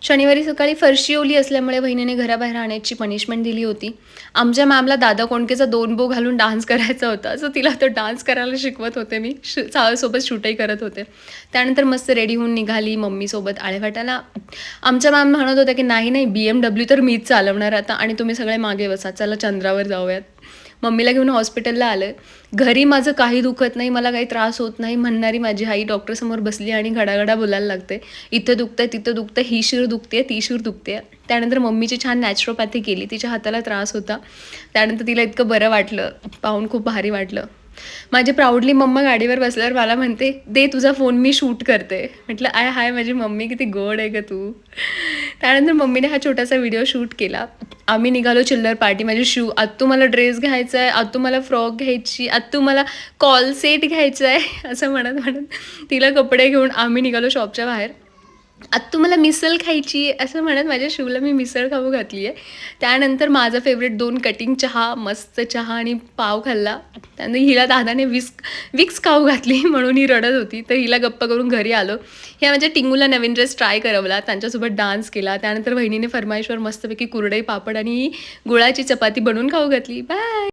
शनिवारी सकाळी फरशी ओली असल्यामुळे वहिनीने घराबाहेर राहण्याची पनिशमेंट दिली होती. आमच्या मॅमला दादा कोंडकेचा 2 बो घालून डान्स करायचा होता. सो तिला तो डान्स करायला शिकवत होते मी. सावसोबत शूटही करत होते. त्यानंतर मस्त रेडी होऊन निघाली मम्मीसोबत आळेवाट्याला. आमच्या मॅम म्हणत होत्या, की "नाही, नाही BMW तर मीच चालवणार आता आणि तुम्ही सगळे मागे बसा. चला चंद्रावर जाऊयात." मम्मीला घेऊन हॉस्पिटलला आलं. घरी माझं काही दुखत नाही, मला काही त्रास होत नाही म्हणणारी माझी आई डॉक्टरसमोर बसली आणि घडाघडा बोलायला लागते. इथं दुखतंय, तिथं दुखतंय, ही शिर दुखते, ती शिर दुखते. त्यानंतर मम्मीची छान नॅचरोपॅथी केली. तिच्या हाताला त्रास होता. त्यानंतर तिला इतकं बरं वाटलं, पाहून खूप भारी वाटलं. माझी प्राऊडली मम्मा गाडीवर बसल्यावर मला म्हणते, "दे तुझा फोन, मी शूट करते." म्हटलं, "आय हाय माझी मम्मी किती गोड आहे गं तू." त्यानंतर मम्मीने हा छोटासा व्हिडिओ शूट केला. आम्ही निघालो चिल्लर पार्टी. माझे शू, "आत्तू मला ड्रेस घ्यायचा आहे, आत्तू मला फ्रॉक घ्यायची, आत्तू मला कॉल सेट घ्यायचा आहे." असं म्हणत तिला कपडे घेऊन आम्ही निघालो शॉपच्या बाहेर. "आत्तू मला मिसळ खायची आहे," असं म्हणत माझ्या शूला मी मिसळ खाऊ घातली आहे. त्यानंतर माझा फेवरेट 2 कटिंग चहा, मस्त चहा आणि पाव खाल्ला. त्यानंतर हिला दादाने विक्स खाऊ घातली म्हणून ही रडत होती. तर हिला गप्प करून घरी आलो. ह्या माझ्या टिंगूला नवीन ड्रेस ट्राय करवला, त्यांच्यासोबत डान्स केला. त्यानंतर वहिनीने फरमाईशवर मस्तपैकी कुरडई, पापड आणि गुळाची चपाती बनवून खाऊ घातली. बाय.